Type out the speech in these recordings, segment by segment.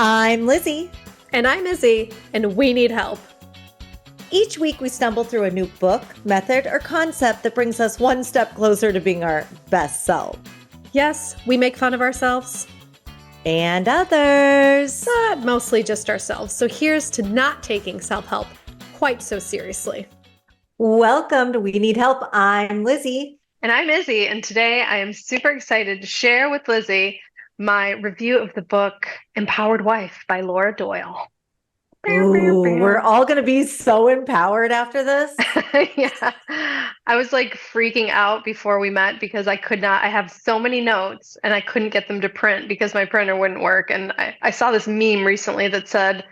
I'm Lizzy. And I'm Izzy, and we need help. Each week we stumble through a new book, method, or concept that brings us one step closer to being our best self. Yes, we make fun of ourselves. And others. But mostly just ourselves. So here's to not taking self-help quite so seriously. Welcome to We Need Help. I'm Lizzy. And I'm Izzy, and today I am super excited to share with Lizzy my review of the book Empowered Wife by Laura Doyle. Ooh, we're all going to be so empowered after this. Yeah. I was like freaking out before we met because I have so many notes and I couldn't get them to print because my printer wouldn't work. And I saw this meme recently that said,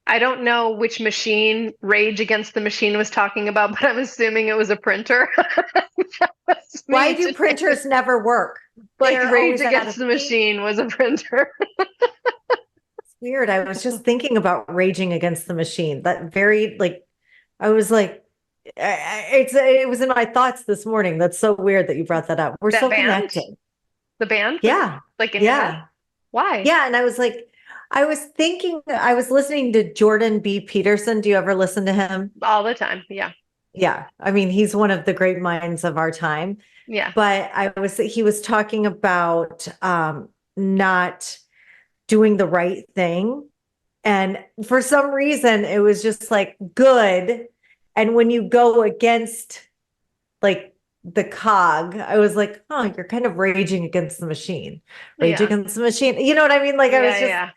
I don't know which machine Rage Against the Machine was talking about, but I'm assuming it was a printer. Why do printers never work? Like Rage Against the Machine was a printer. It's weird. I was just thinking about Raging Against the Machine. That very I was like, it was in my thoughts this morning. That's so weird that you brought that up. We're That so band? connected. The band? Yeah. Like in your head? Why? Yeah. And I was listening to Jordan B. Peterson. Do you ever listen to him? All the time. Yeah. Yeah. I mean, he's one of the great minds of our time. Yeah. But he was talking about not doing the right thing. And for some reason, it was just like good. And when you go against like the cog, I was like, oh, you're kind of raging against the machine. Rage against the machine. You know what I mean? Like I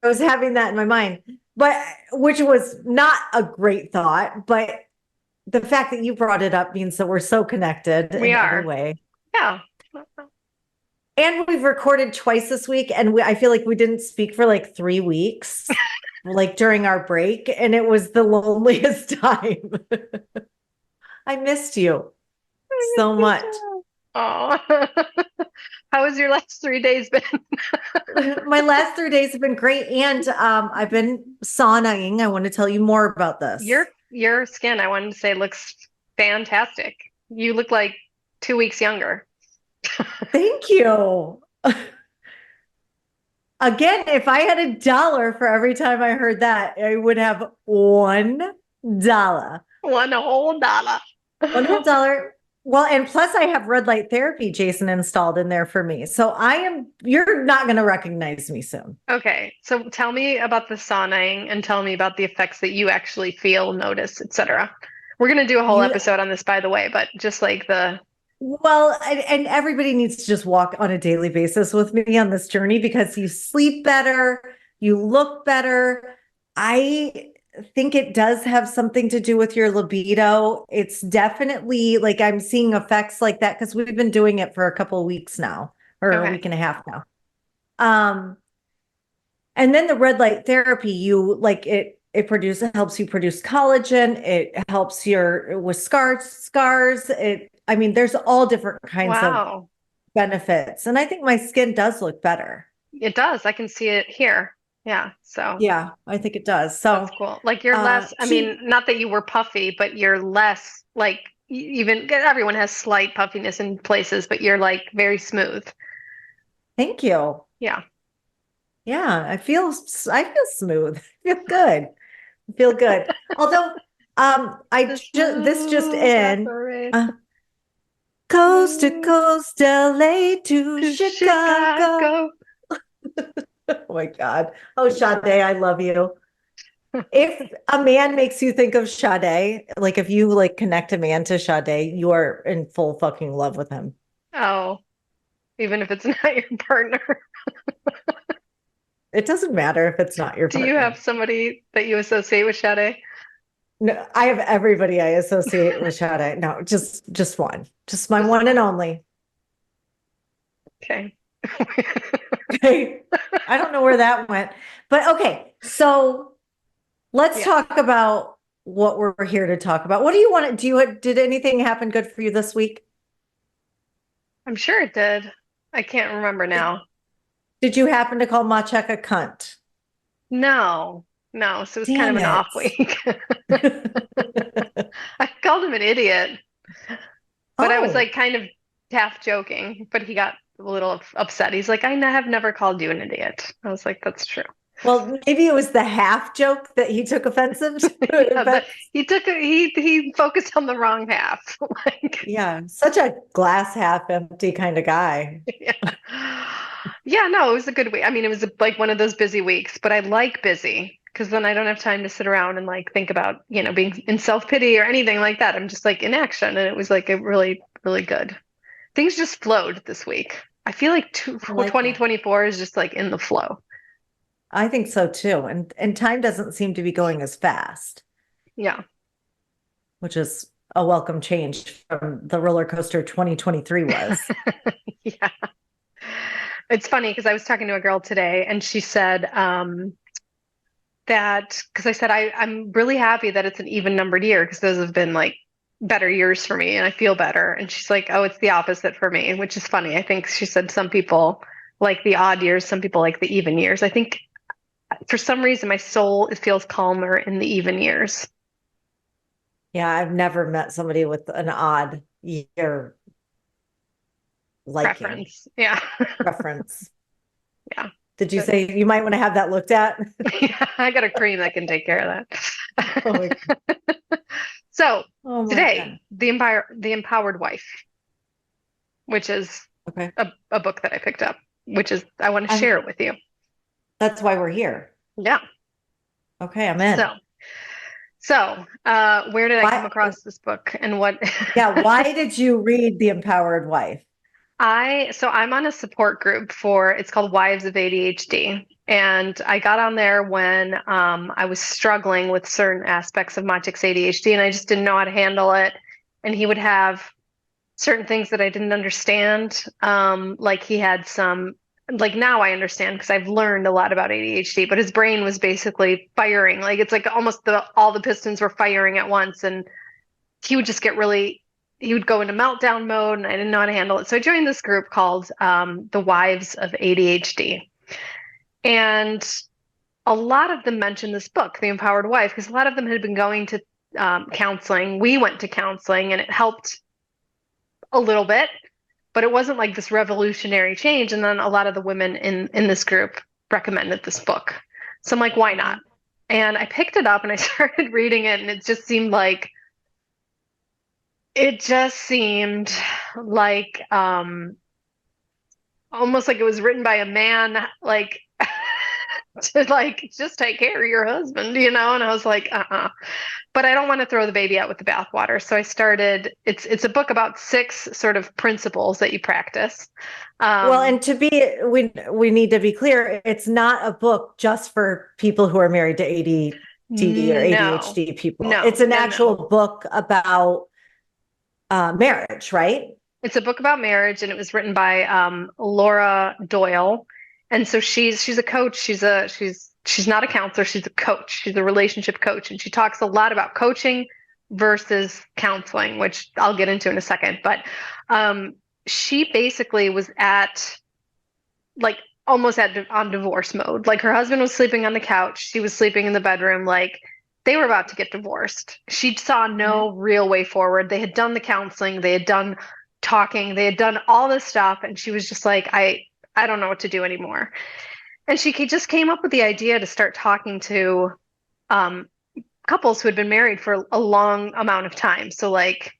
was having that in my mind, but which was not a great thought, but the fact that you brought it up means that we're so connected in every way. Yeah. And we've recorded twice this week, and I feel like we didn't speak for like 3 weeks, like during our break, and it was the loneliest time. I missed you so much. Oh, how has your last 3 days been? My last 3 days have been great, and I've been saunaing. I want to tell you more about this. Your skin, I wanted to say, looks fantastic. You look like 2 weeks younger. Thank you. Again, if I had $1 for every time I heard that, I would have $1. One whole dollar. $1. Well, and plus I have red light therapy, Jason, installed in there for me. So you're not going to recognize me soon. Okay. So tell me about the saunaing and tell me about the effects that you actually feel, notice, etc. We're going to do a whole episode on this, by the way, but just like Well, and everybody needs to just walk on a daily basis with me on this journey because you sleep better, you look better. I think it does have something to do with your libido. It's definitely like I'm seeing effects like that because we've been doing it for a couple of weeks now, or a week and a half now. And then the red light therapy, it helps you produce collagen. It helps with scars. There's all different kinds of benefits. And I think my skin does look better. It does. I can see it here. Yeah. So yeah, I think it does. So that's cool. Like you're less, not that you were puffy, but you're less like even everyone has slight puffiness in places, but you're like very smooth. Thank you. Yeah. Yeah. I feel smooth. I feel good. I feel good. Although, this just in, coast to coast, LA to Chicago. Oh my God. Oh, Sade, I love you. If a man makes you think of Sade, like if you like connect a man to Sade, you are in full fucking love with him. Oh, even if it's not your partner. It doesn't matter if it's not your partner. Do you have somebody that you associate with Sade? No, I have everybody I associate with Sade. No, just one. Just my one and only. Okay. Okay. I don't know where that went. But okay, so let's talk about what we're here to talk about. What do you want to did anything happen good for you this week? I'm sure it did. I can't remember now. Did you happen to call Machek a cunt? No. So it was kind of an off week. I called him an idiot, but I was like kind of half joking, but he got a little upset. He's like, I have never called you an idiot. I was like, that's true. Well, maybe it was the half joke that he took offensive to. Yeah, But he focused on the wrong half. Like, yeah, such a glass half empty kind of guy. yeah. Yeah, no, it was a good week. I mean, it was like one of those busy weeks, but I like busy because then I don't have time to sit around and like think about, being in self-pity or anything like that. I'm just like in action. And it was like a really, really good. Things just flowed this week. I feel like I like that. 2024 is just like in the flow. I think so too. And time doesn't seem to be going as fast, Yeah. which is a welcome change from the roller coaster 2023 was. Yeah. It's funny because I was talking to a girl today and she said that because I said I'm really happy that it's an even numbered year because those have been like better years for me and I feel better. And she's like, oh, it's the opposite for me, which is funny. I think she said some people like the odd years, some people like the even years. I think for some reason my soul it feels calmer in the even years. Yeah, I've never met somebody with an odd year liking Preference. Yeah. preference. Yeah. Did you say you might want to have that looked at? Yeah, I got a cream that can take care of Oh my, that. So oh my today, God. the Empowered Wife, which is Okay. a book that I picked up, which is I want to I'm, share it with you. that's why we're here. Yeah. Okay, I'm in. So where did I come Why, across this book and what? yeah, why did you read The Empowered Wife? I'm on a support group for it's called Wives of ADHD. And I got on there when I was struggling with certain aspects of Maciek's ADHD and I just didn't know how to handle it. And he would have certain things that I didn't understand. Like he had some, like now I understand because I've learned a lot about ADHD, but his brain was basically firing. Like it's like almost all the pistons were firing at once. And he would just get really he would go into meltdown mode and I didn't know how to handle it. So I joined this group called the Wives of ADHD. And a lot of them mentioned this book, The Empowered Wife, because a lot of them had been going to counseling. We went to counseling and it helped a little bit, but it wasn't like this revolutionary change. And then a lot of the women in this group recommended this book. So I'm like, why not? And I picked it up and I started reading it and it just seemed like almost like it was written by a man like to like just take care of your husband, and I was like, but I don't want to throw the baby out with the bathwater. So I started it's a book about 6 sort of principles that you practice. Well, and we need to be clear, it's not a book just for people who are married to ADD or No, ADHD people. no, It's an no, actual no. book about marriage, right? It's a book about marriage, and it was written by Laura Doyle. And so she's a coach. She's not a counselor. She's a coach. She's a relationship coach, and she talks a lot about coaching versus counseling, which I'll get into in a second. But she basically was at like almost on divorce mode. Like her husband was sleeping on the couch, she was sleeping in the bedroom. Like they were about to get divorced. She saw no real way forward. They had done the counseling, they had done talking, they had done all this stuff, and she was just like, I don't know what to do anymore. And she just came up with the idea to start talking to couples who had been married for a long amount of time. So like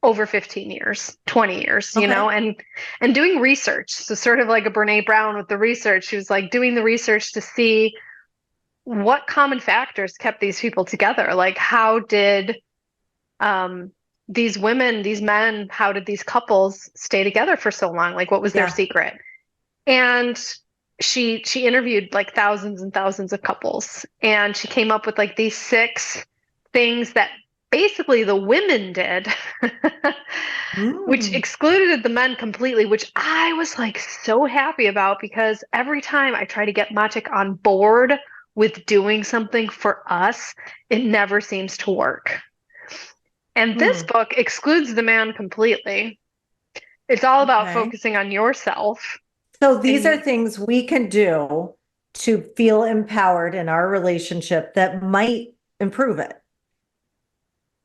over 15 years, 20 years, Okay. and doing research. So sort of like a Brene Brown with the research. She was like doing the research to see what common factors kept these people together. Like how did these women, these men, how did these couples stay together for so long? Like what was their Yeah. secret? And she interviewed like thousands and thousands of couples, and she came up with like these 6 things that basically the women did, which Mm. excluded the men completely, which I was like so happy about because every time I try to get Maciek on board with doing something for us, it never seems to work. And this Mm. book excludes the man completely. It's all about Okay. focusing on yourself. So these are And things we can do to feel empowered in our relationship that might improve it.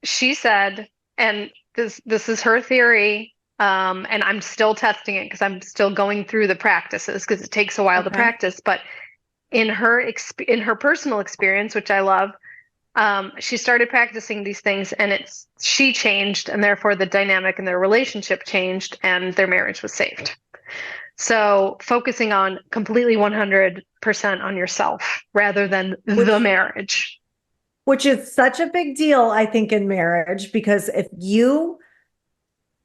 she said, and this is her theory, and I'm still testing it because I'm still going through the practices because it takes a while to Okay. practice. But in her personal experience, which I love, she started practicing these things, and she changed, and therefore the dynamic in their relationship changed, and their marriage was saved. So focusing on completely 100% on yourself rather than the marriage. Which is such a big deal, I think, in marriage, because if you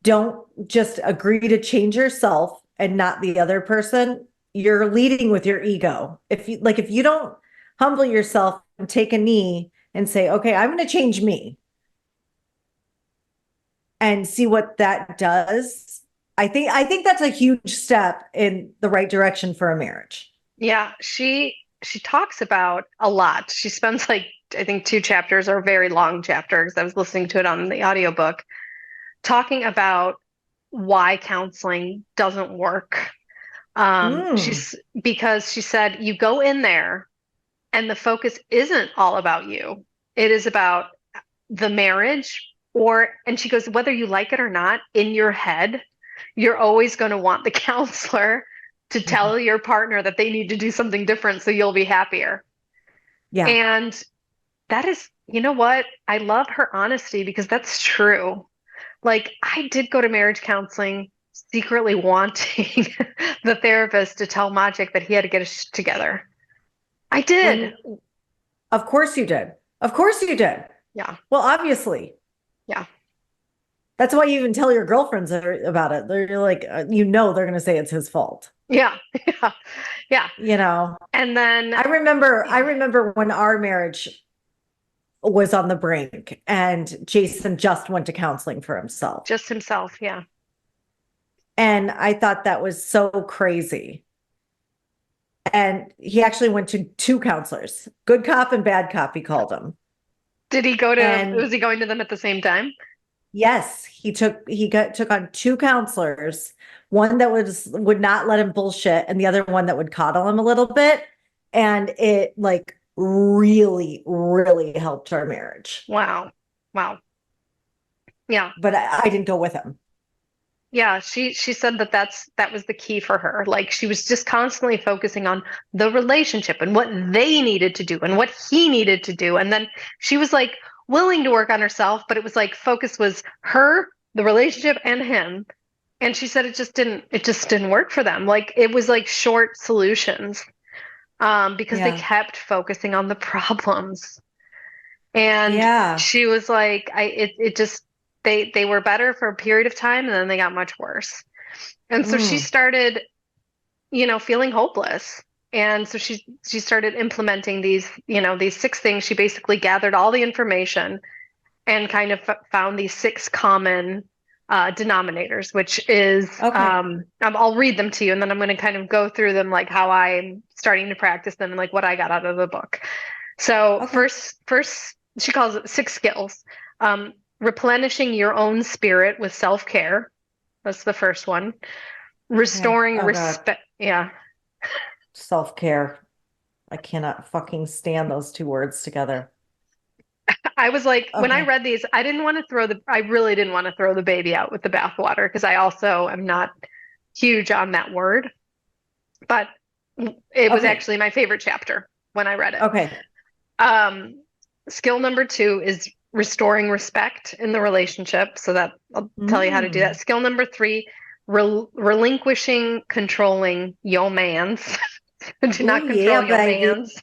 don't just agree to change yourself and not the other person, you're leading with your ego. If you don't humble yourself and take a knee and say, okay, I'm going to change me and see what that does. I think that's a huge step in the right direction for a marriage. Yeah, she talks about a lot. She spends like, I think 2 chapters or very long chapters. I was listening to it on the audiobook, talking about why counseling doesn't work. Because she said you go in there and the focus isn't all about you. It is about the marriage, and she goes, whether you like it or not, in your head, you're always going to want the counselor to tell your partner that they need to do something different so you'll be happier. Yeah. And that is, you know what? I love her honesty, because that's true. Like, I did go to marriage counseling secretly wanting the therapist to tell Magic that he had to get his shit together. I did. Of course you did. Of course you did. Yeah. Well, obviously. Yeah. That's why you even tell your girlfriends about it. They're like, they're going to say it's his fault. Yeah. Yeah. Yeah. You know. And then I remember when our marriage was on the brink and Jason just went to counseling for himself. Just himself, yeah. And I thought that was so crazy. And he actually went to 2 counselors, good cop and bad cop, he called them. Did he was he going to them at the same time? Yes, he took on 2 counselors, one that would not let him bullshit and the other one that would coddle him a little bit. And it like really, really helped our marriage. Wow. Wow. Yeah. But I didn't go with him. Yeah, she said that was the key for her. Like, she was just constantly focusing on the relationship and what they needed to do and what he needed to do. And then she was like willing to work on herself, but it was like focus was her, the relationship, and him. And she said it just didn't work for them. Like, it was like short solutions. Because they kept focusing on the problems. And she was like, they were better for a period of time, and then they got much worse. And so she started, feeling hopeless. And so she started implementing these 6 things. She basically gathered all the information and kind of found these 6 common denominators, which is, I'll read them to you, and then I'm going to kind of go through them, like how I'm starting to practice them and like what I got out of the book. So first, she calls it 6 skills. Replenishing your own spirit with self-care. That's the first one. Restoring respect. Yeah. Self-care. I cannot fucking stand those 2 words together. I was like, when I read these, I really didn't want to throw the baby out with the bathwater, because I also am not huge on that word. But it was actually my favorite chapter when I read it. Okay. Skill number 2 is restoring respect in the relationship. So that I'll tell you how to do that. Skill number 3, relinquishing controlling your mans. Do not control your mans.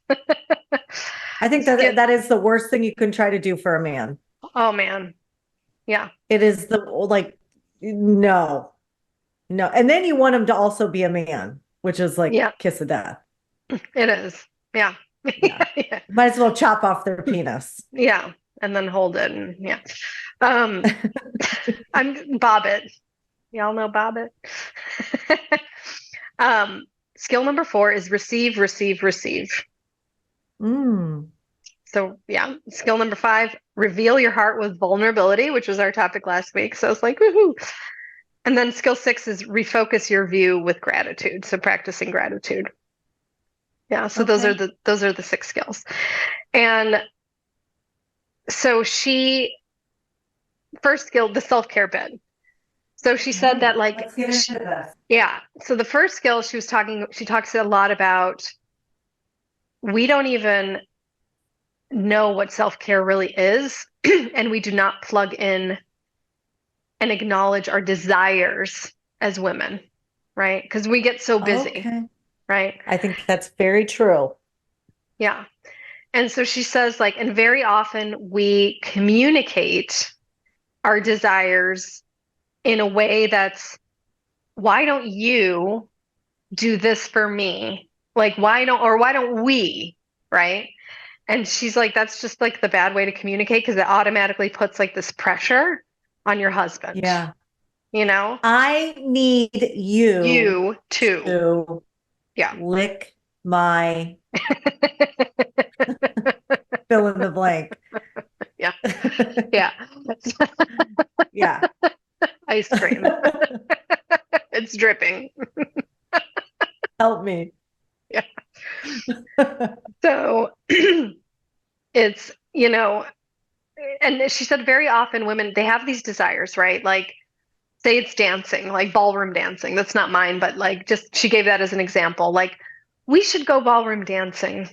I think that is the worst thing you can try to do for a man. Oh man. Yeah. It is no. And then you want him to also be a man, which is like kiss of death. It is. Yeah. Yeah. Might as well chop off their penis. Yeah. And then hold it. And I'm Bob it. Y'all know Bob it. Skill number 4 is receive, receive, receive. So skill number 5, reveal your heart with vulnerability, which was our topic last week. So it's like, woohoo. And then skill 6 is refocus your view with gratitude. So practicing gratitude. Yeah. So those are the 6 skills. And so first skill, the self-care bit. So she said that like, let's get into this. Yeah. So the first skill she talks a lot about we don't even know what self-care really is, and we do not plug in and acknowledge our desires as women, right? Because we get so busy, Okay. right? I think that's very true. Yeah. And so she says, like, and very often we communicate our desires in a way that's, why don't you do this for me? Like, why don't we, right? And she's like, that's just like the bad way to communicate because it automatically puts like this pressure on your husband, Yeah. you know? I need you You too. to Yeah. lick my fill in the blank. Yeah. Yeah. Yeah. Ice cream. It's dripping. Help me. Yeah. So it's, and she said very often women, they have these desires, right? Like, say it's dancing, like ballroom dancing. That's not mine, but like just she gave that as an example. Like, we should go ballroom dancing.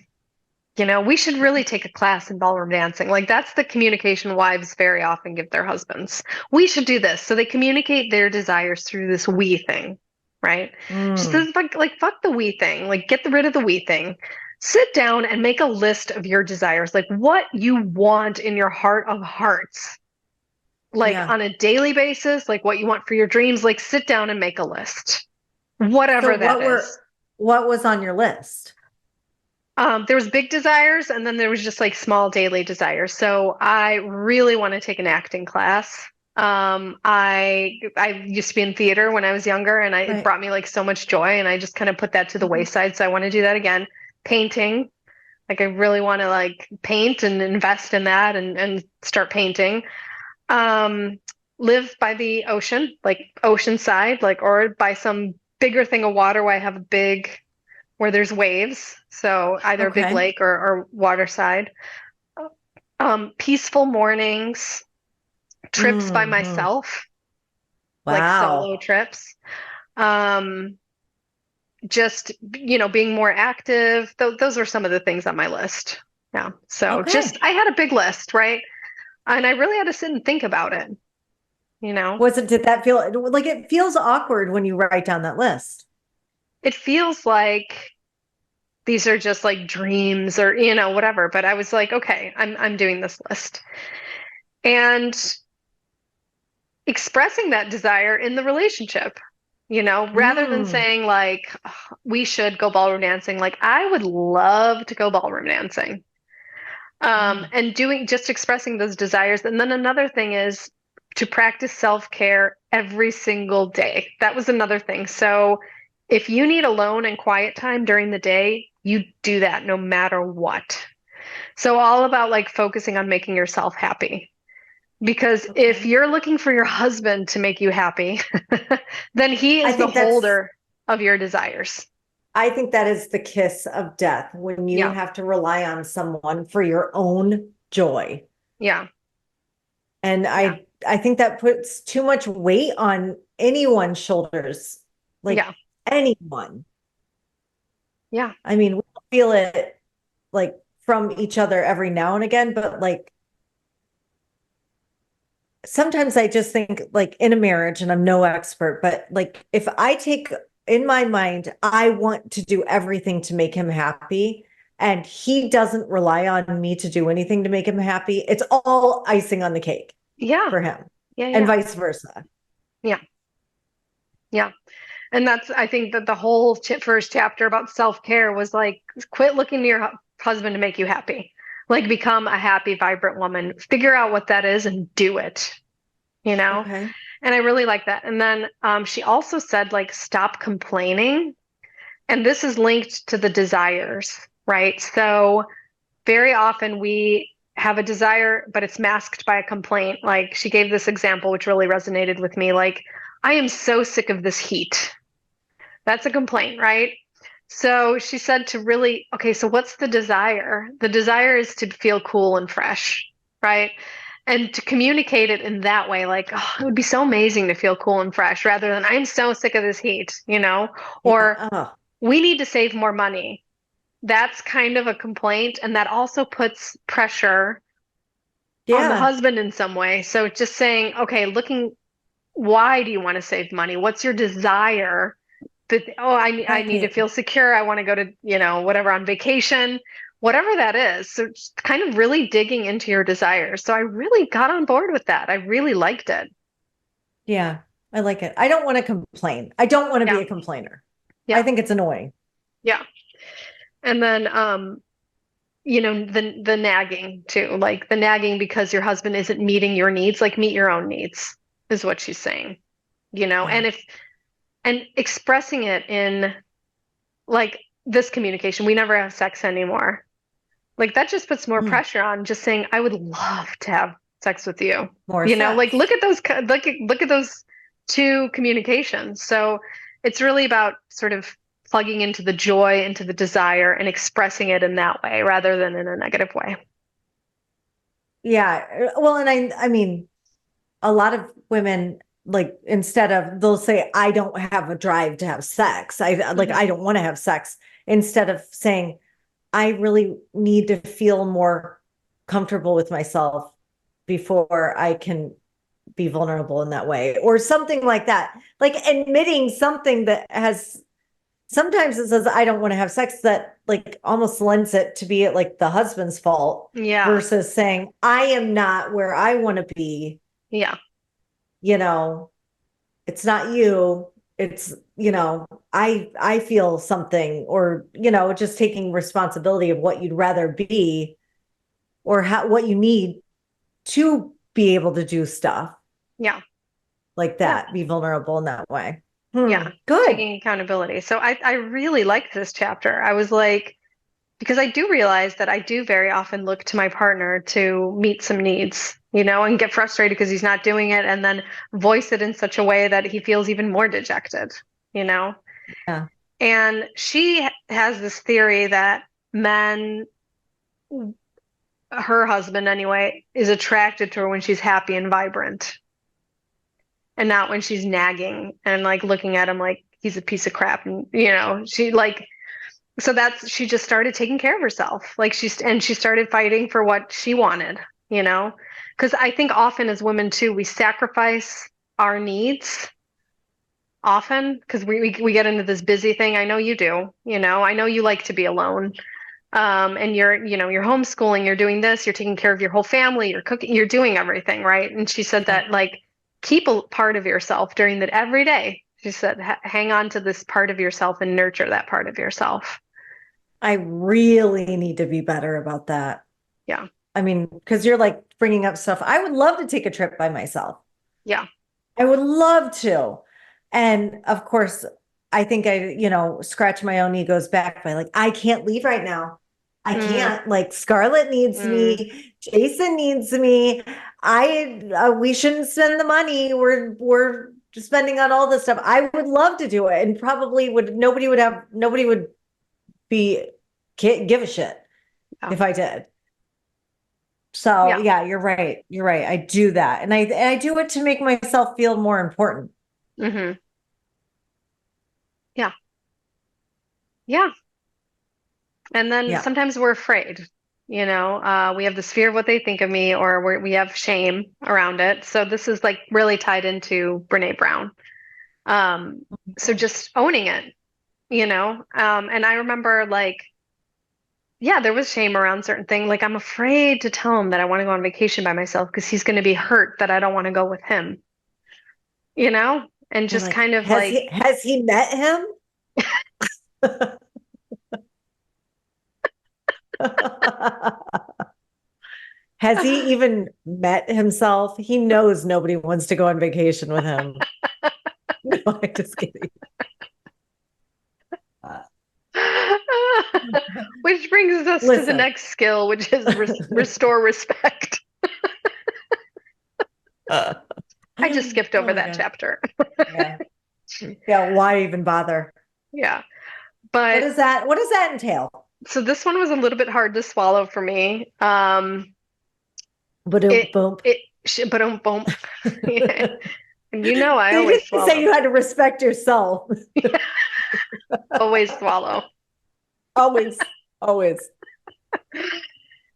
We should really take a class in ballroom dancing. Like, that's the communication wives very often give their husbands. We should do this. So they communicate their desires through this we thing, right? She Mm. says, like fuck the we thing. Like, get rid of the we thing. Sit down and make a list of your desires, like what you want in your heart of hearts, like Yeah. on a daily basis, like what you want for your dreams. Like, sit down and make a list, So whatever that is. what was on your list? There was big desires, and then there was just like small daily desires. So I really want to take an acting class. I used to be in theater when I was younger, and it Right. brought me like so much joy, and I just kind of put that to the Mhm. wayside. So I want to do that again. Painting, like I really want to like paint and invest in that and start painting. Um, Live by the ocean, like oceanside, like or by some bigger thing of water where I have a big where there's waves, so either a big Okay. lake or waterside. Peaceful mornings, trips by Mhm. myself, like Wow. solo trips. Um, just, being more active. Those are some of the things on my list. Yeah. So just, Okay. I had a big list, right? And I really had to sit and think about it, you know? Did that feel like it feels awkward when you write down that list? It feels like these are just like dreams or, whatever. But I was like, okay, I'm doing this list. And expressing that desire in the relationship, rather than Mm. saying like, "Ugh, we should go ballroom dancing." Like, I would love to go ballroom dancing. Mm. And just expressing those desires. And then another thing is to practice self-care every single day. That was another thing. So if you need alone and quiet time during the day, you do that no matter what. So all about like focusing on making yourself happy. Because if Okay. you're looking for your husband to make you happy, then he I is the think that's holder of your desires. I think that is the kiss of death when you Yeah, have to rely on someone for your own joy. yeah, And yeah, I think that puts too much weight on anyone's shoulders, like yeah, anyone. yeah, I mean, we feel it like from each other every now and again, but like sometimes I just think like in a marriage, and I'm no expert, but like if I take in my mind, I want to do everything to make him happy, and he doesn't rely on me to do anything to make him happy, it's all icing on the cake yeah, for him, yeah, and yeah, vice versa. yeah, yeah. And that's, I think that the whole first chapter about self-care was like, quit looking to your husband to make you happy. Like, become a happy, vibrant woman. Figure out what that is and do it, you know? Okay. And I really like that. And then she also said, like, stop complaining. And this is linked to the desires, right? So very often we have a desire, but it's masked by a complaint. Like, she gave this example, which really resonated with me. Like, I am so sick of this heat. That's a complaint, right? So she said to really, okay, so what's the desire? The desire is to feel cool and fresh, right? And to communicate it in that way, like, oh, it would be so amazing to feel cool and fresh rather than I'm so sick of this heat, Yeah. or Oh, we need to save more money. that's kind of a complaint. And that also puts pressure on the Yeah. husband in some way. So just saying, okay, why do you want to save money? What's your desire? But oh, I need to Right. feel secure. I want to go to, whatever on vacation, whatever that is. So just kind of really digging into your desires. So I really got on board with that. I really liked it. Yeah. I like it. I don't want to complain. I don't want to be Yeah. a complainer. I Yeah. think it's annoying. Yeah. And then the nagging too, like the nagging because your husband isn't meeting your needs, like meet your own needs is what she's saying, Yeah. and expressing it in like this communication, we never have sex anymore. Like that just puts more Mm. pressure on just saying, I would love to have sex with you. More Like sex. look at those two communications. So it's really about sort of plugging into the joy, into the desire, and expressing it in that way rather than in a negative way. Yeah. Well, and I mean, a lot of women, like, instead of, they'll say, I don't have a drive to have sex. I Hmm. don't want to have sex, instead of saying, I really need to feel more comfortable with myself before I can be vulnerable in that way, or something like that. Like admitting something that has, sometimes it says, I don't want to have sex, that like almost lends it to be like the husband's fault, Yeah. versus saying, I am not where I want to be, Yeah. you know, it's not you, it's, I feel something, or, just taking responsibility of what you'd rather be, or what you need to be able to do stuff Yeah. like Yeah. that, be vulnerable in that way. Yeah. Good. Taking accountability. So I really liked this chapter. I was like, because I do realize that I do very often look to my partner to meet some needs, and get frustrated because he's not doing it, and then voice it in such a way that he feels even more dejected, you know? Yeah. And she has this theory that men, her husband anyway, is attracted to her when she's happy and vibrant, and not when she's nagging and like looking at him like he's a piece of crap. And, she like, so she just started taking care of herself. Like she started fighting for what she wanted, you know? Because I think often as women too, we sacrifice our needs often because we get into this busy thing. I know you do, I know you like to be alone. And you're homeschooling, you're doing this, you're taking care of your whole family, you're cooking, you're doing everything, right? And she said Yeah. that like keep a part of yourself during that every day. She said, hang on to this part of yourself and nurture that part of yourself. I really need to be better about that. Yeah. I mean, because you're like bringing up stuff. I would love to take a trip by myself. Yeah. I would love to. And of course, I think scratch my own egos back by like, I can't leave right now. I Mm, can't. Like, Scarlett needs mm, me. Jason needs me. We shouldn't spend the money. We're spending on all this stuff. I would love to do it, and probably nobody would be give a shit yeah. if I did. So Yeah. yeah, you're right. You're right. I do that. And I do it to make myself feel more important. Hmm. Yeah. Yeah. And then Yeah. sometimes we're afraid, we have this fear of what they think of me, or we have shame around it. So this is like really tied into Brene Brown. So just owning it, and I remember like, yeah, there was shame around certain things. Like I'm afraid to tell him that I want to go on vacation by myself because he's going to be hurt that I don't want to go with him, and You're just like, kind of has like, he met him? Has he even met himself? He knows nobody wants to go on vacation with him. No, I'm just kidding. Uh, which brings us to the Listen. next skill, which is restore respect. Oh I just skipped over my that God. chapter. Yeah. Yeah. Why even bother? Yeah. What But does that entail? so this one was a little bit hard to swallow for me. Boom, It, boom. boom, boom. Yeah. And I So you always didn't say swallow. you had to respect yourself. Always swallow. Always. Always.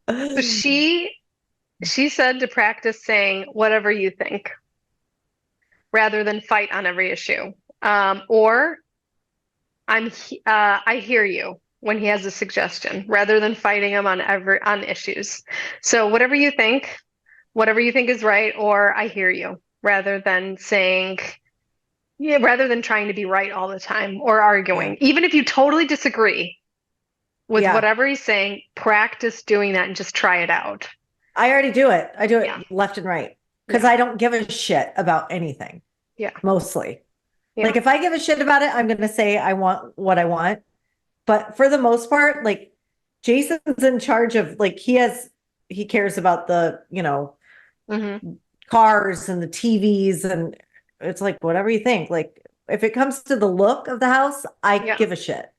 So she said to practice saying whatever you think rather than fight on every issue. Or I hear you when he has a suggestion rather than fighting him on issues. So whatever you think is right, or I hear you rather than saying, yeah, rather than trying to be right all the time or arguing. Yeah. Even if you totally disagree with Yeah. whatever he's saying, practice doing that and just try it out. I already do it. I do it Yeah. left and right because Yeah. I don't give a shit about anything, Yeah. mostly. Yeah. Like if I give a shit about it, I'm going to say I want what I want. But for the most part, like Jason's in charge of like he cares about the, Hmm. cars and the TVs and it's like whatever you think. Like if it comes to the look of the house, I Yeah. give a shit.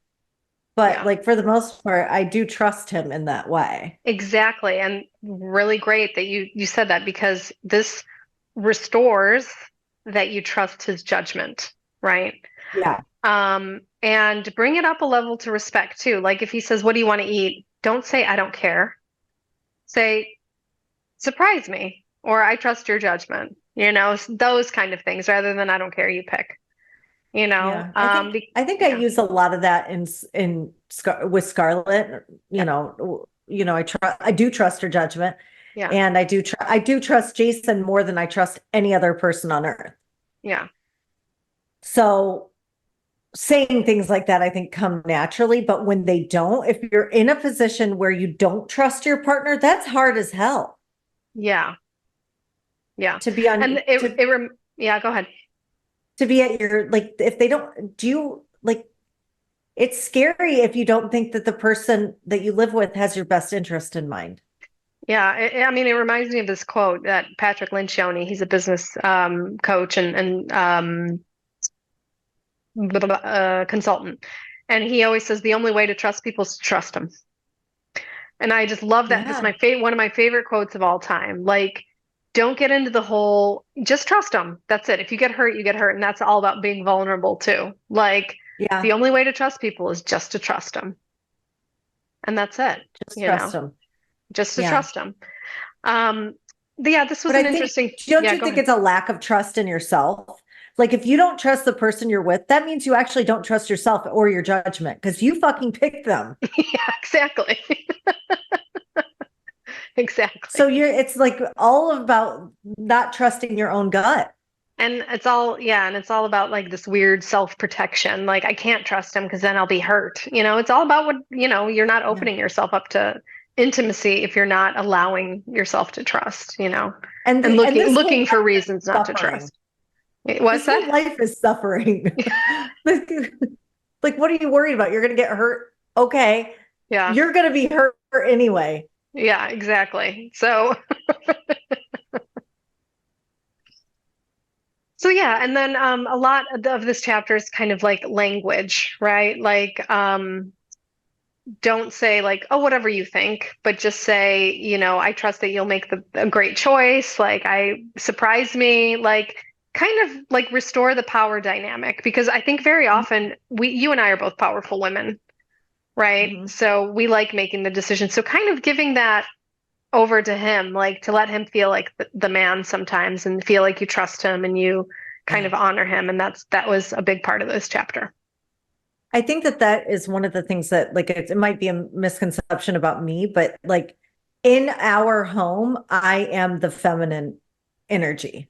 But Yeah. like for the most part, I do trust him in that way. Exactly. And really great that you said that because this restores that you trust his judgment, right? Yeah. And bring it up a level to respect too. Like if he says, "What do you want to eat?" Don't say, "I don't care." Say, "Surprise me," or "I trust your judgment." Those kind of things rather than "I don't care, you pick." Yeah. I think I Yeah, use a lot of that with Scarlett, yeah, I do trust her judgment yeah, and I do trust Jason more than I trust any other person on earth. yeah, So saying things like that, I think come naturally, but when they don't, if you're in a position where you don't trust your partner, that's hard as hell yeah, yeah. to be on, And yeah, go ahead. to be at your, like, if they don't, do you like, it's scary if you don't think that the person that you live with has your best interest in mind. Yeah, I mean, it reminds me of this quote that Patrick Lencioni, he's a business coach and consultant, and he always says the only way to trust people is to trust them. And I just love that. This is Yeah. one of my favorite quotes of all time. Like, don't get into the whole, just trust them. That's it. If you get hurt, you get hurt, and that's all about being vulnerable too. Like, the Yeah. only way to trust people is just to trust them, and that's it. Just You trust know, them. just to Yeah. trust them. Um, yeah, this was But an I think, interesting. don't Yeah, you go think ahead. it's a lack of trust in yourself? Like if you don't trust the person you're with, that means you actually don't trust yourself or your judgment because you fucking picked them. Yeah, exactly. So Exactly. it's like all about not trusting your own gut. And it's all about like this weird self-protection. Like I can't trust him because then I'll be hurt. It's all about you're not Yeah. opening yourself up to intimacy if you're not allowing yourself to trust, and And looking this whole looking for life is reasons not to suffering. trust. What's This whole that? life is suffering. Like, what are you worried about? You're going to get hurt. Okay. Yeah. You're going to be hurt anyway. Yeah, exactly. So yeah, and then a lot of this chapter is kind of like language, right? Like don't say like, oh, whatever you think, but just say, I trust that you'll make a great choice. Like, I surprise me, like kind of like restore the power dynamic because I think very often you and I are both powerful women, right? Mhm. So we like making the decision. So kind of giving that over to him, like to let him feel like the man sometimes and feel like you trust him and you kind Yeah. of honor him. And that was a big part of this chapter. I think that is one of the things that like it might be a misconception about me, but like in our home, I am the feminine energy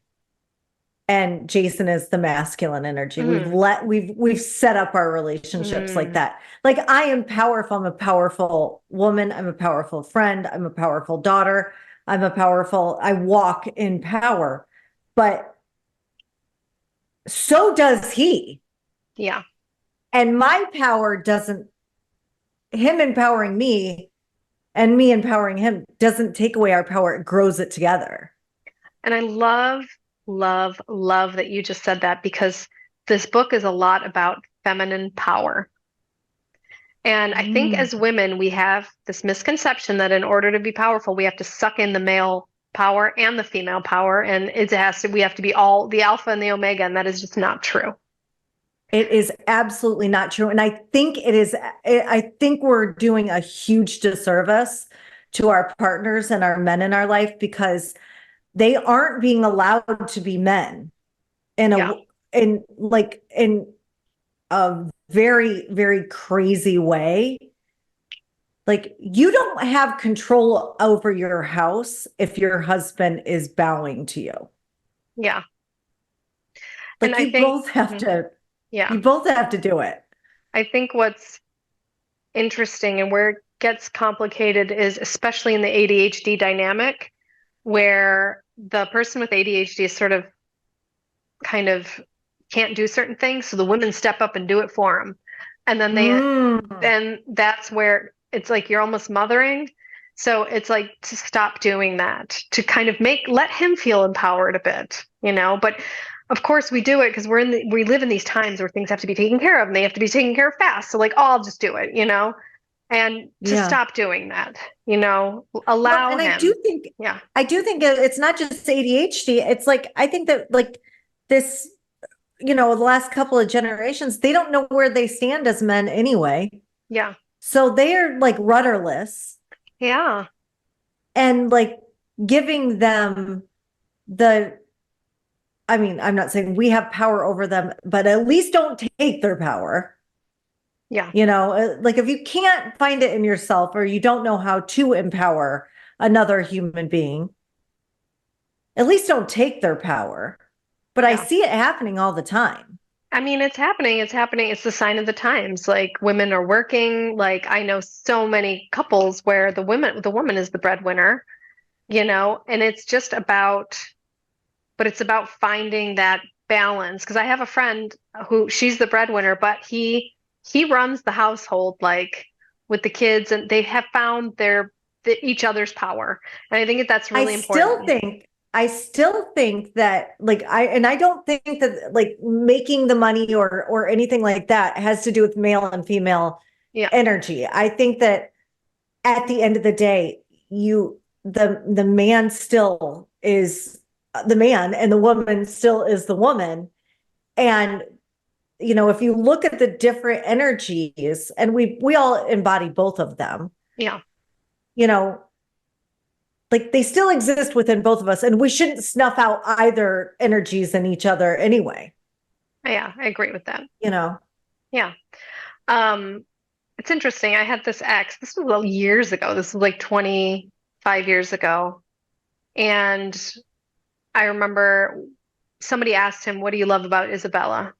and Jason is the masculine energy. Mm, We've set up our relationships like mm, that. Like I am powerful. I'm a powerful woman. I'm a powerful friend. I'm a powerful daughter. I walk in power, but so does he. yeah. And my power doesn't, him empowering me and me empowering him doesn't take away our power. It grows it together. And I love, love, love that you just said that because this book is a lot about feminine power. And I think Mm. as women, we have this misconception that in order to be powerful, we have to suck in the male power and the female power. And we have to be all the alpha and the omega. And that is just not true. It is absolutely not true. And I think we're doing a huge disservice to our partners and our men in our life because they aren't being allowed to be men in Yeah. in a very, very crazy way. Like you don't have control over your house if your husband is bowing to you. Yeah. And Like I you think, both have mhm, to, yeah, you both have to do it. I think what's interesting and where it gets complicated is especially in the ADHD dynamic, where the person with ADHD is sort of kind of can't do certain things, so the women step up and do it for them. And Mm. then that's where it's like you're almost mothering. So it's like to stop doing that, to kind of let him feel empowered a bit, But of course we do it because we live in these times where things have to be taken care of and they have to be taken care of fast. So like, oh, I'll just do it. And to Yeah. stop doing that, Well, allow and him. Yeah. I do think it's not just ADHD. It's like, I think that like this, the last couple of generations, they don't know where they stand as men anyway. Yeah. So they are like rudderless Yeah. and like giving them the, I mean, I'm not saying we have power over them, but at least don't take their power. Yeah. Like if you can't find it in yourself or you don't know how to empower another human being, at least don't take their power. But I Yeah. see it happening all the time. I mean, it's happening. It's happening. It's the sign of the times. Like women are working. Like I know so many couples where the woman is the breadwinner, and it's just but it's about finding that balance. Because I have a friend who she's the breadwinner, but he runs the household like with the kids, and they have found each other's power. And I think that's I really still important. think I still think that I don't think that like making the money or anything like that has to do with male and female Yeah. energy. I think that at the end of the day, the man still is the man and the woman still is the woman. And if you look at the different energies, and we all embody both of them, Yeah. you know, like they still exist within both of us, and we shouldn't snuff out either energies in each other anyway. Yeah. I agree with that. You know, Yeah. Um, it's interesting. I had this ex. This was years ago. This was like 25 years ago. And I remember somebody asked him, "What do you love about Isabella?"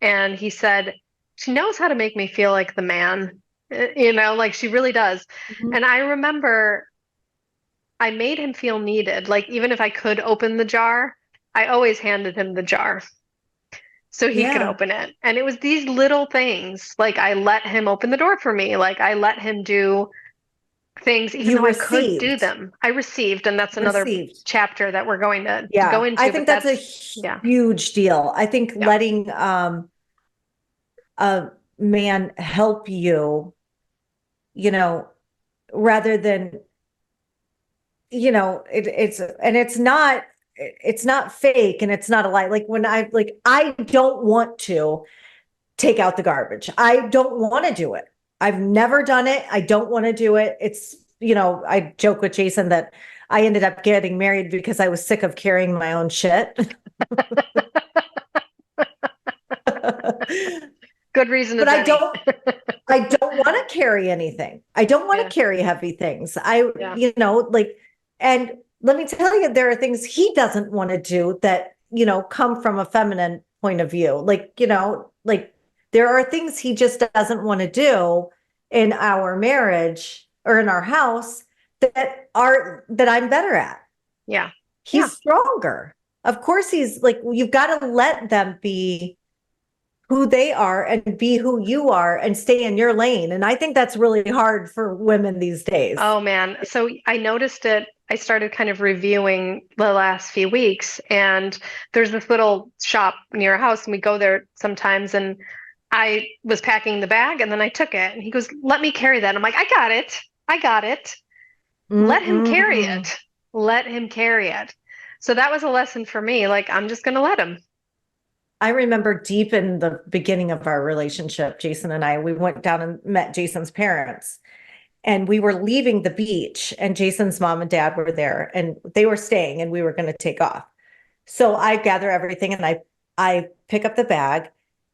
And he said, "She knows how to make me feel like the man, like she really does." Mhm. And I remember I made him feel needed. Like even if I could open the jar, I always handed him the jar so he could Yeah, open it. And it was these little things. Like I let him open the door for me. Like I let him do things even you though I could do received, them. I received, and that's another received. chapter that we're going to go Yeah, I into, but think that's a yeah. huge deal. I think Yeah. letting a man help you, you know, rather than, it's not fake and it's not a lie. Like when I don't want to take out the garbage. I don't want to do it. I've never done it. I don't want to do it. I joke with Jason that I ended up getting married because I was sick of carrying my own shit. Good reason But as any. I don't want to carry anything. I don't want Yeah. to carry heavy things. Yeah. And let me tell you, there are things he doesn't want to do that, come from a feminine point of view. Like there are things he just doesn't want to do in our marriage or in our house that I'm better at. Yeah. Yeah. He's stronger. Of course, he's like, you've got to let them be who they are and be who you are and stay in your lane. And I think that's really hard for women these days. Oh man. So I noticed it. I started kind of reviewing the last few weeks, and there's this little shop near our house, and we go there sometimes. And I was packing the bag, and then I took it, and he goes, "Let me carry that." I'm like, "I got it. I got it. Let him carry Mm-mm. it. Let him carry it." So that was a lesson for me. Like, I'm just going to let him. I remember deep in the beginning of our relationship, Jason and I, we went down and met Jason's parents. And we were leaving the beach, and Jason's mom and dad were there, and they were staying, and we were going to take off. So I gather everything and I pick up the bag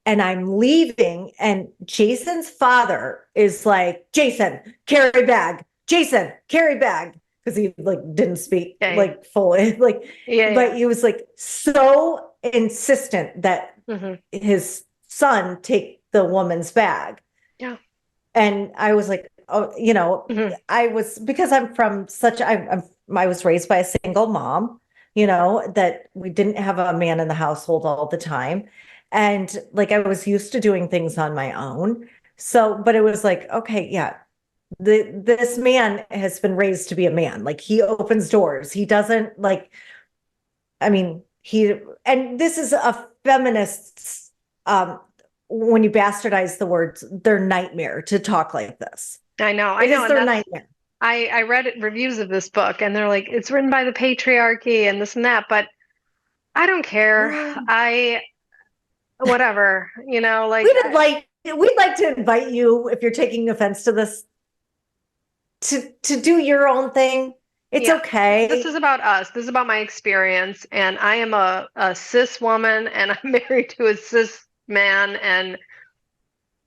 and I'm leaving. And Jason's father is like, Jason, carry bag. Jason, carry bag. Because he like didn't speak Okay. like fully. Like, Yeah, but yeah. he was like so insistent that Mhm. his son take the woman's bag. Yeah. And I was like, oh, Mhm. I was, because I'm from such, I was raised by a single mom, that we didn't have a man in the household all the time. And like, I was used to doing things on my own. So, but it was like, okay, yeah, this man has been raised to be a man. Like he opens doors. He doesn't like, I mean, and this is a feminist's, when you bastardize the words, their nightmare to talk like this. I know, It is and their that's nightmare. I read reviews of this book, and they're like, it's written by the patriarchy and this and that, but I don't care. Whatever, like We'd like to invite you, if you're taking offense to this, to do your own thing. It's yeah, this okay. is about us. This is about my experience, and I am a cis woman, and I'm married to a cis man, and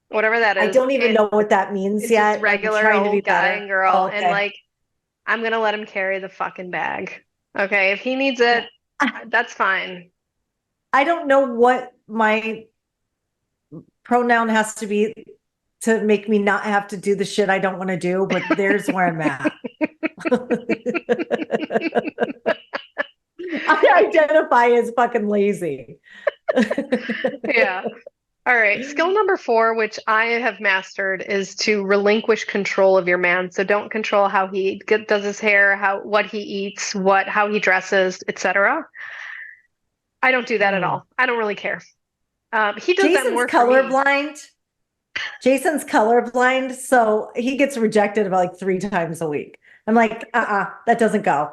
whatever that I is. don't even know what that means It's just yet. I'm regular trying to be old guy better. and girl, Oh, and okay. like I'm gonna let him carry the fucking bag. Okay, if he needs it, that's fine. I don't know what my pronoun has to be to make me not have to do the shit I don't want to do, but there's where I'm at. I identify as fucking lazy. Yeah. All right. Skill number 4, which I have mastered, is to relinquish control of your man. So don't control how he does his hair, what he eats, how he dresses, etc. I don't do that at all. I don't really care. He does that Jason's more for me. colorblind. Jason's colorblind, so he gets rejected about like 3 times a week. I'm like, that doesn't go.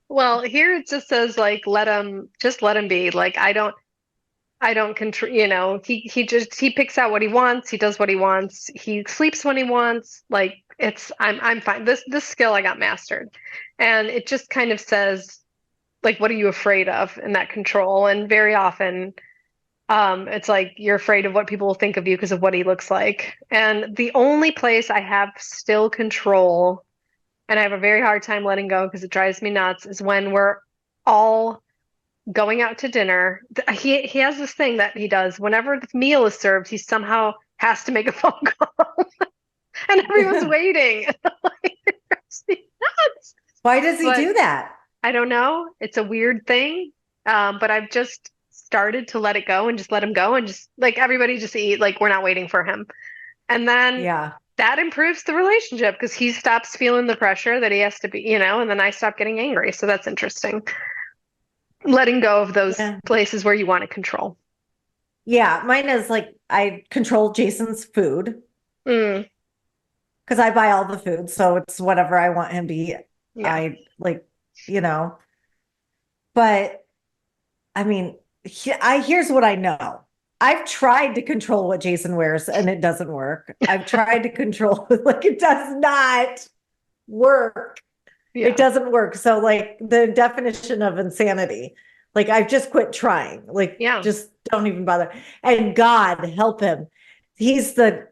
Well, here it just says like just let him be. Like I don't control, he picks out what he wants, he does what he wants, he sleeps when he wants. Like I'm fine. This skill I got mastered. And it just kind of says like what are you afraid of in that control? And very often it's like you're afraid of what people will think of you because of what he looks like. And the only place I have still control and I have a very hard time letting go because it drives me nuts is when we're all going out to dinner. He has this thing that he does whenever the meal is served, he somehow has to make a phone call and everyone's waiting. It drives me nuts. Why does he But do that? I don't know. It's a weird thing. But I've just started to let it go and just let him go and just like everybody just eat like we're not waiting for him. And then Yeah. that improves the relationship because he stops feeling the pressure that he has to be, and then I stop getting angry. So that's interesting. Letting go of those Yeah. places where you want to control. Yeah. Mine is like I control Jason's food Mm, because I buy all the food. So it's whatever I want him to eat. yeah. I like, but I mean, here's what I know. I've tried to control what Jason wears and it doesn't work. I've tried to control, like, it does not work. Yeah. It doesn't work. So, like, the definition of insanity, like, I've just quit trying. Like, Yeah. just don't even bother. And God help him. He's the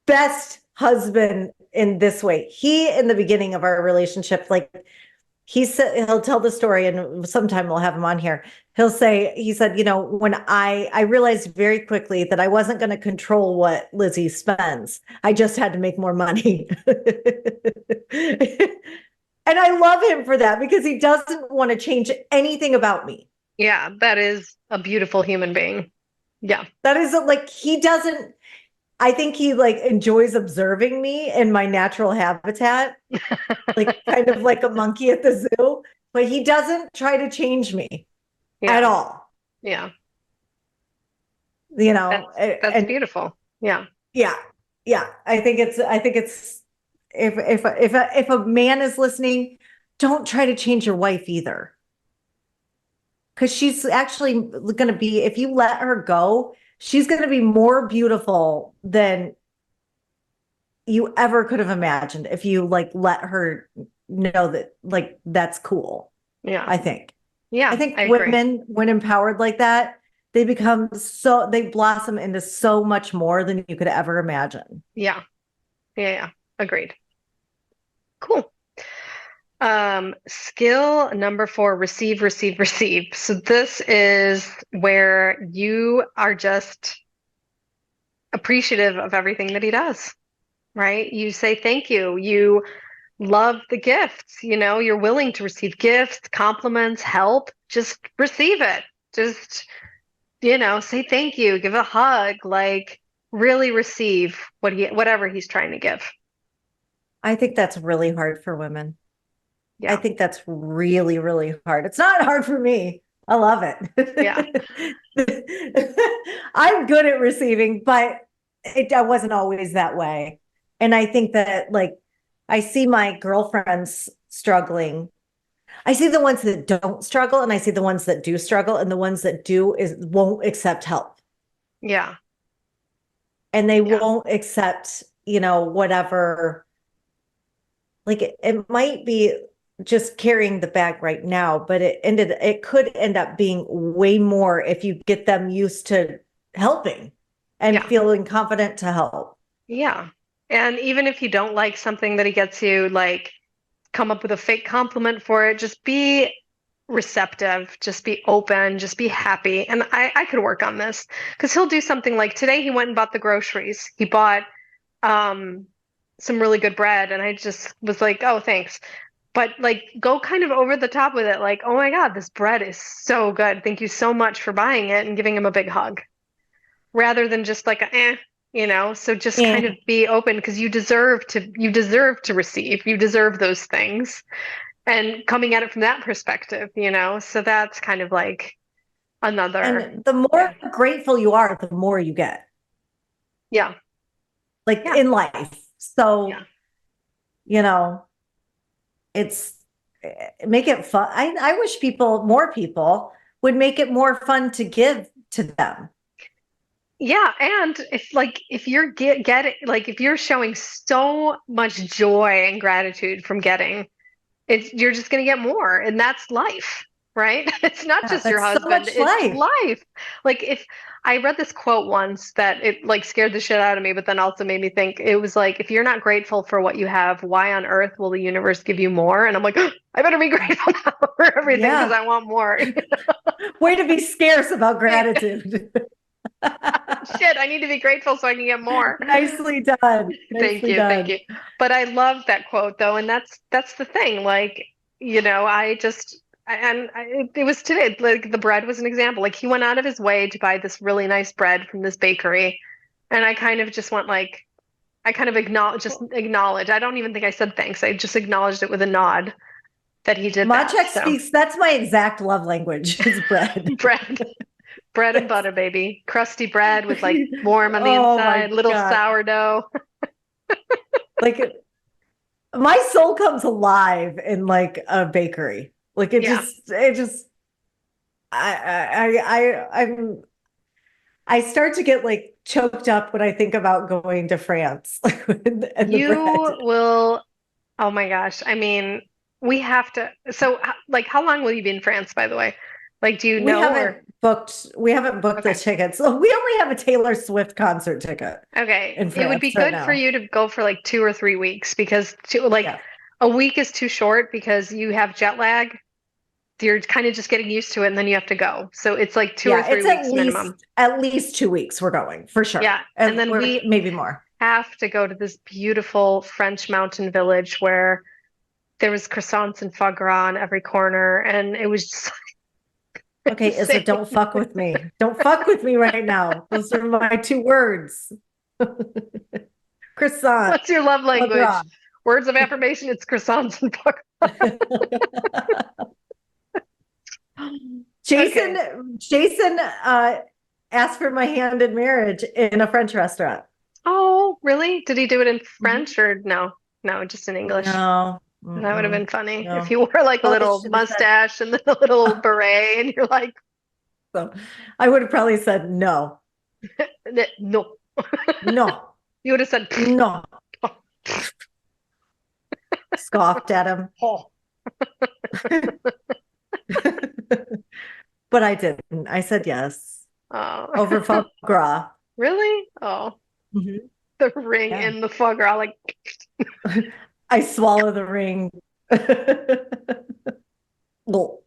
best husband in this way. He, in the beginning of our relationship, like, he said, he'll tell the story and sometime we'll have him on here. He said, when I realized very quickly that I wasn't going to control what Lizzy spends. I just had to make more money. And I love him for that because he doesn't want to change anything about me. Yeah. That is a beautiful human being. Yeah. That is like, he doesn't, I think he like enjoys observing me in my natural habitat, like kind of like a monkey at the zoo, but he doesn't try to change me Yeah. at all. Yeah. That's That's beautiful. Yeah. Yeah. Yeah. I think it's if a man is listening, don't try to change your wife either. because she's actually going to be, if you let her go, she's going to be more beautiful than you ever could have imagined if you like let her know that like that's cool. Yeah. I think. Yeah. I think I agree. women, when empowered like that, they blossom into so much more than you could ever imagine. Yeah. Yeah. Agreed. Cool. Skill number 4, receive, receive, receive. So this is where you are just appreciative of everything that he does, right? You say thank you. You love the gifts, you're willing to receive gifts, compliments, help. Just receive it. Just, say thank you, give a hug, like really receive whatever he's trying to give. I think that's really hard for women. I Yeah. think that's really, really hard. It's not hard for me. I love it. Yeah. I'm good at receiving, but I wasn't always that way. And I think that like I see my girlfriends struggling. I see the ones that don't struggle and I see the ones that do struggle, and the ones that do won't accept help. Yeah. And they Yeah. won't accept, whatever. Like it might be just carrying the bag right now, but it could end up being way more if you get them used to helping and Yeah. feeling confident to help. Yeah. And even if you don't like something that he gets you, like come up with a fake compliment for it, just be receptive, just be open, just be happy. And I could work on this because he'll do something like today he went and bought the groceries. He bought some really good bread, and I just was like, oh, thanks. But like go kind of over the top with it, like, oh my God, this bread is so good. Thank you so much for buying it, and giving him a big hug. Rather than just like so just kind And of be open because you deserve to receive. You deserve those things. And coming at it from that perspective, so that's kind of like another. the more grateful you are, the more you get. Yeah. Like Yeah. in life. So, Yeah. it's make it fun. I wish more people would make it more fun to give to them. Yeah, and if you're getting like if you're showing so much joy and gratitude from getting, you're just going to get more, and that's life, right? It's not Yeah, just your that's so husband, much it's life. life. Like if I read this quote once that it like scared the shit out of me, but then also made me think. It was like, if you're not grateful for what you have, why on earth will the universe give you more? And I'm like, I better be grateful now for everything because I want more. Way to be scarce about gratitude. Shit, I need to be grateful so I can get more. Nicely done. Thank Nicely you, thank done. you. But I love that quote though, and that's the thing. Like, I just it was today. Like the bread was an example. Like he went out of his way to buy this really nice bread from this bakery, and I kind of just went like, I kind of acknowledge. I don't even think I said thanks. I just acknowledged it with a nod that he did that. Machek So speaks, that's my exact love language, is bread. bread and butter, baby. Crusty bread with like warm on the Oh my inside, little God. sourdough. Like my soul comes alive in like a bakery. Like Yeah. I start to get like choked up when I think about going to France and the You bread. will, oh my gosh. I mean, we have to. So, like, how long will you be in France, by the way? Like, do you We know or? haven't booked the Okay. tickets. So we only have a Taylor Swift concert ticket Okay. in It would France be right good for now. you to go for like 2 or 3 weeks because Yeah. a week is too short because you have jet lag. You're kind of just getting used to it and then you have to go. So it's like two or Yeah, three it's weeks minimum. at least 2 weeks we're going for Yeah. sure. And And then we're we maybe more. have to go to this beautiful French mountain village where there was croissants and foie gras on every corner. And it was just Okay, Izzy, insane. don't fuck with me. Don't fuck with me right now. Those are my 2 words. Croissant. What's your love Foie language? gras. Words of affirmation, it's croissants and foie gras. Jason, Okay. Jason asked for my hand in marriage in a French restaurant. Oh, really? Did he do it in Mhm. French or no? No, just in English. No, That would have been funny if No. you wore like a Probably little should have said, mustache and then a little beret, and you're like, so. I would have probably said no, no. no, You would have said, no. Scoffed at him. oh. But I didn't. I said yes. Oh. Over foie gras. Really? Oh, Mhm. the ring Yeah. in the foie gras, like, I swallow the ring. Well,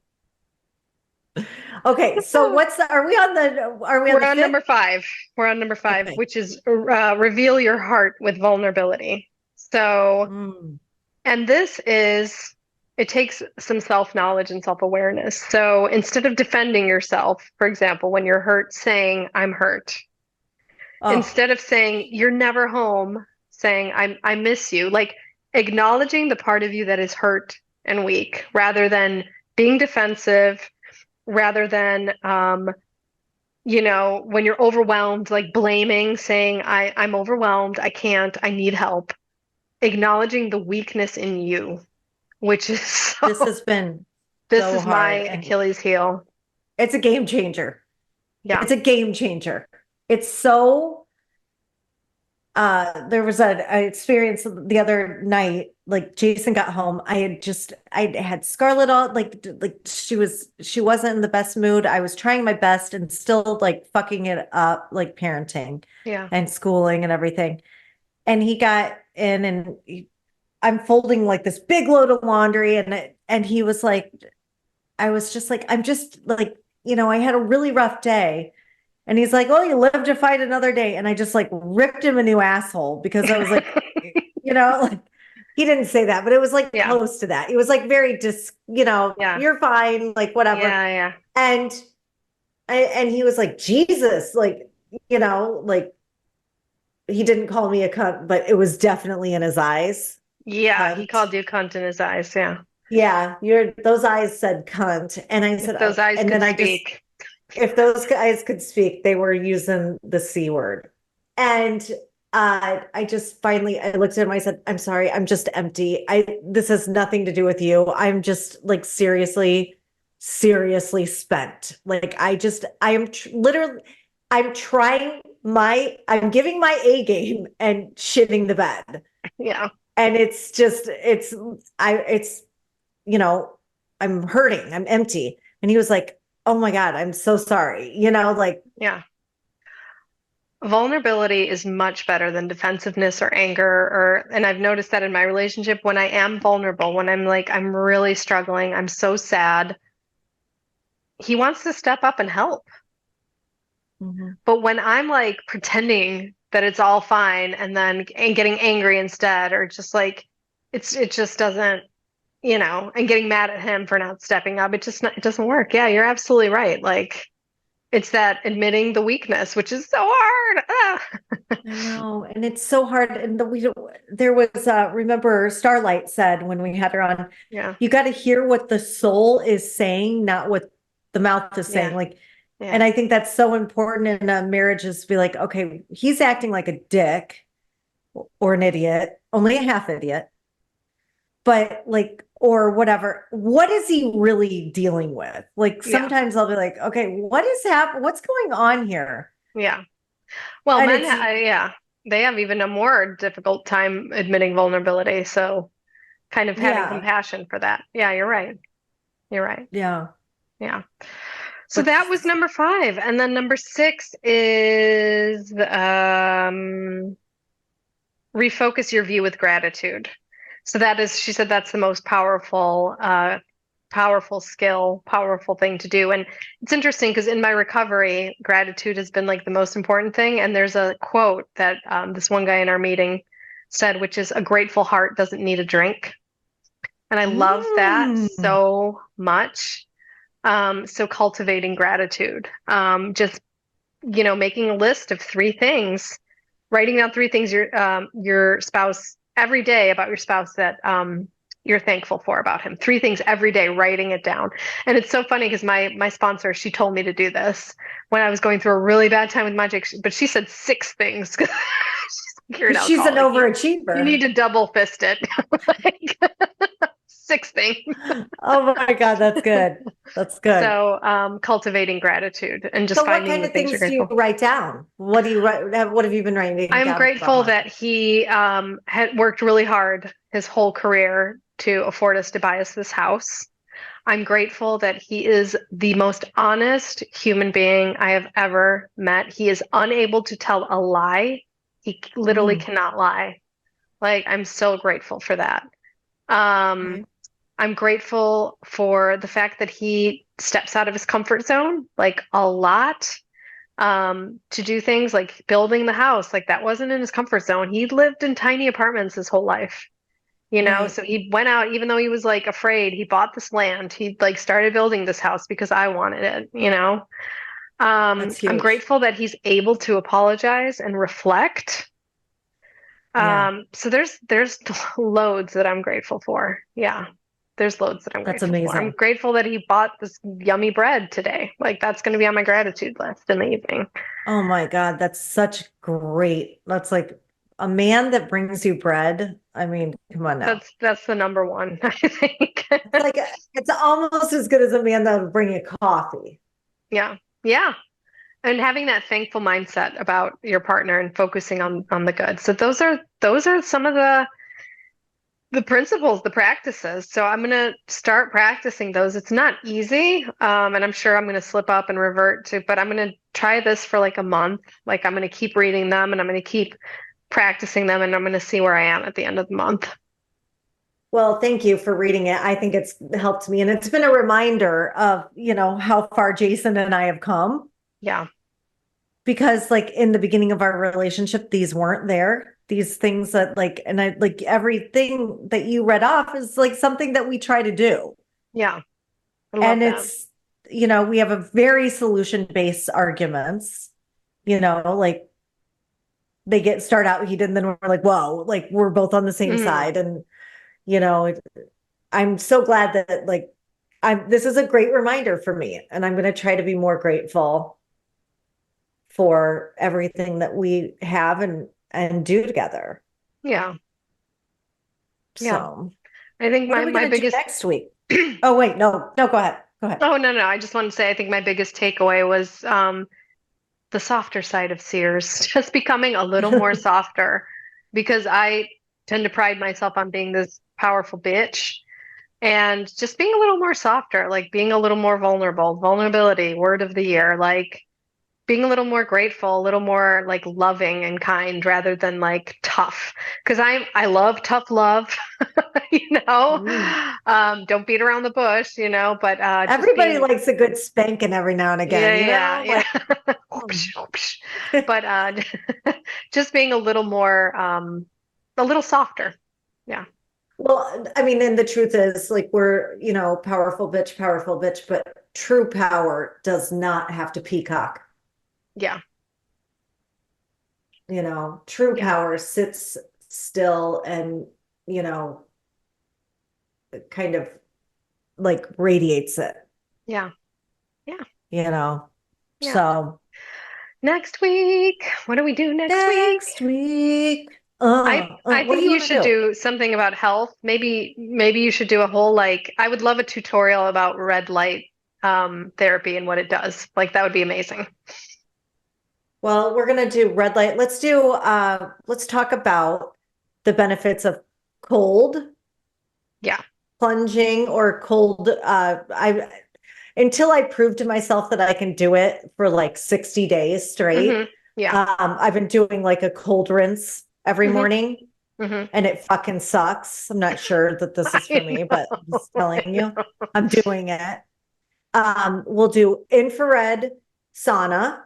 okay, so are we on the we're on fifth? number 5. We're on number 5, Okay. which is reveal your heart with vulnerability. So, Mm. and this is, it takes some self-knowledge and self-awareness. So instead of defending yourself, for example, when you're hurt, saying, I'm hurt, Oh, instead of saying, you're never home, saying, I miss you, like acknowledging the part of you that is hurt and weak, rather than being defensive, rather than, when you're overwhelmed, like blaming, saying, I'm overwhelmed, I can't, I need help. Acknowledging the weakness in you, which is this has been this so is my hard, and Achilles heel. it's a game changer. Yeah. It's a game changer. It's so there was an experience the other night, like Jason got home. I had Scarlett all like she wasn't in the best mood. I was trying my best and still like fucking it up, like parenting Yeah. and schooling and everything. And he got in and I'm folding like this big load of laundry, and he was like, I was just like, I'm just like, I had a really rough day. And he's like, oh, you live to fight another day. And I just like ripped him a new asshole because I was like, like he didn't say that, but it was like Yeah. close to that. It was like very Yeah. you're fine, like whatever. Yeah. And he was like, Jesus, like, like he didn't call me a cunt, but it was definitely in his eyes. Yeah. He Cunt. called you cunt in his eyes. Yeah. Yeah, those eyes said cunt. And I said, If those oh, eyes and could then I speak. if those guys could speak, they were using the C word. And I just finally, I looked at him, I said, I'm sorry, I'm just empty. This has nothing to do with you. I'm just like seriously spent. Like I am literally, I'm I'm giving my A game and shitting the bed. Yeah. And I'm hurting, I'm empty. And he was like, oh my God, I'm so sorry. Like, Yeah. Vulnerability is much better than defensiveness or anger, and I've noticed that in my relationship, when I am vulnerable, when I'm like, I'm really struggling, I'm so sad, he wants to step up and help. But when I'm like pretending that it's all fine and getting angry instead, or just like it just doesn't, and getting mad at him for not stepping up, it doesn't work. Yeah, you're absolutely right. Like it's that admitting the weakness, which is so hard. I know, and it's so hard. And there was remember Starlight said when we had her on, Yeah. you got to hear what the soul is saying, not what the mouth is saying. Yeah. Like, Yeah. and I think that's so important in a marriage is to be like, okay, he's acting like a dick or an idiot, only a half idiot, but like, or whatever. What is he really dealing with? Like sometimes I'll be like, okay, what is happening? What's going on here? Yeah. Well, And men, they have even a more difficult time admitting vulnerability. So kind of having compassion for that. Yeah, you're right. You're right. Yeah. Yeah. So that was number 5. And then number 6 is refocus your view with gratitude. So that is, she said that's the most powerful skill, powerful thing to do. And it's interesting because in my recovery, gratitude has been like the most important thing. And there's a quote that this one guy in our meeting said, which is, a grateful heart doesn't need a drink. And I love that so much. So cultivating gratitude, just, making a list of 3 things, writing down 3 things your spouse every day about your spouse that you're thankful for about him. 3 things every day, writing it down. And it's so funny because my sponsor, she told me to do this when I was going through a really bad time with Magic, but she said 6 things. She's an overachiever. You need to double fist it. 6 things. Oh my God, that's good. That's good. So, cultivating gratitude and just So what finding kind the of things you're things do you grateful. write down? What do you write? What have you been writing I'm down about grateful mine? that he had worked really hard his whole career to afford us to buy us this house. I'm grateful that he is the most honest human being I have ever met. He is unable to tell a lie. He literally Mm, cannot lie. Like, I'm so grateful for that. Um, okay. I'm grateful for the fact that he steps out of his comfort zone like a lot to do things like building the house. Like, that wasn't in his comfort zone. He lived in tiny apartments his whole life, you know? Right. So he went out, even though he was like afraid, he bought this land. He like started building this house because I wanted it, you know? That's I'm huge. grateful that he's able to apologize and reflect. Yeah, So there's loads that I'm grateful for. Yeah. There's loads that I'm that's grateful for. I'm amazing. grateful that he bought this yummy bread today. Like, that's going to be on my gratitude list in the evening. Oh my God, that's such great. That's like a man that brings you bread. I mean, come on now. That's the number one, I think. It's like it's almost as good as a man that would bring you coffee. Yeah. Yeah. And having that thankful mindset about your partner and focusing on the good. So those are some of the principles, the practices. So I'm gonna start practicing those. It's not easy, and I'm sure I'm gonna slip up and revert to, but I'm gonna try this for like a month. Like, I'm gonna keep reading them and I'm gonna keep practicing them, and I'm gonna see where I am at the end of the month. Well, thank you for reading it. I think it's helped me, and it's been a reminder of, how far Jason and I have come. Yeah. Because like in the beginning of our relationship, these weren't there. These things that like, and I like everything that you read off is like something that we try to do. Yeah. I love And that. it's, we have a very solution-based arguments, like they start out heated and then we're like, whoa, like we're both on the same Mhm. side. And, you know, I'm so glad that like this is a great reminder for me. And I'm going to try to be more grateful for everything that we have and do together. Yeah. Yeah. So, I think what are we my going to do biggest next week? Oh, wait, no, go ahead. Go ahead. Oh, no, no. I just want to say I think my biggest takeaway was the softer side of Sears, just becoming a little more softer because I tend to pride myself on being this powerful bitch and just being a little more softer, like being a little more vulnerable. Vulnerability, word of the year, like being a little more grateful, a little more like loving and kind rather than like tough. Because I love tough love, you know. Mm. Don't beat around the bush, you know, but just Everybody being likes a good spanking every now and again, yeah, like, yeah. um, Whoopsh, whoopsh. But just being a little softer. Yeah. well, I mean, and the truth is like we're, powerful bitch, but true power does not have to peacock. Yeah. True Yeah. power sits still and, you know, kind of like radiates it, Yeah. Yeah. you know. Yeah. So Next week, what do we do next week? next week, I what do think you you want to should do? do something about health. Maybe you should do a whole like I would love a tutorial about red light therapy and what it does. Like, that would be amazing. Well, we're gonna do red light. Let's talk about the benefits of cold Yeah. plunging or cold. I until I prove to myself that I can do it for like 60 days straight. Yeah. I've been doing like a cold rinse every hmm morning hmm and it fucking sucks. I'm not sure that this is for I me, but I'm just know. I telling you, know. I'm doing it. We'll do infrared sauna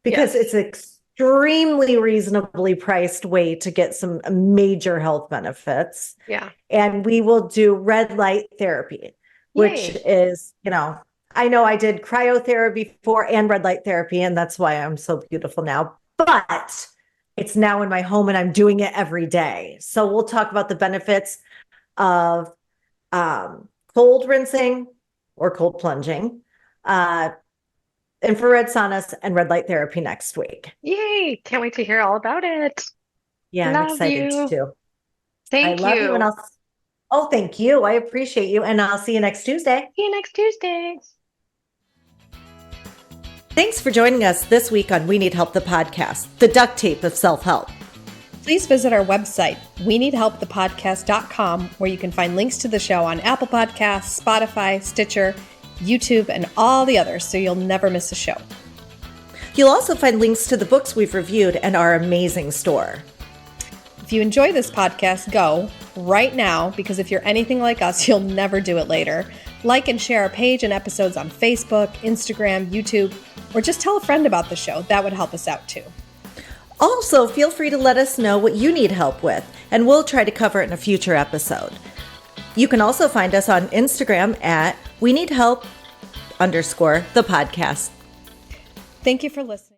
because Yes. it's an extremely reasonably priced way to get some major health benefits. Yeah. And we will do red light therapy, which Yay. is, I know I did cryotherapy before and red light therapy, and that's why I'm so beautiful now. But it's now in my home and I'm doing it every day. So we'll talk about the benefits of cold rinsing or cold plunging, uh, infrared saunas, and red light therapy next week. Yay. Can't wait to hear all about it. Yeah, I'm Love excited you. too. I Thank love you, and you. Oh, thank you. I appreciate you. And I'll see you next Tuesday. See you next Tuesday. Thanks for joining us this week on We Need Help, the podcast, the duct tape of self-help. Please visit our website, weneedhelpthepodcast.com, where you can find links to the show on Apple Podcasts, Spotify, Stitcher, YouTube, and all the others, so you'll never miss a show. You'll also find links to the books we've reviewed and our amazing store. If you enjoy this podcast, go right now, because if you're anything like us, you'll never do it later. Like and share our page and episodes on Facebook, Instagram, YouTube, or just tell a friend about the show. That would help us out too. Also, feel free to let us know what you need help with, and we'll try to cover it in a future episode. You can also find us on Instagram at weneedhelp_the podcast. Thank you for listening.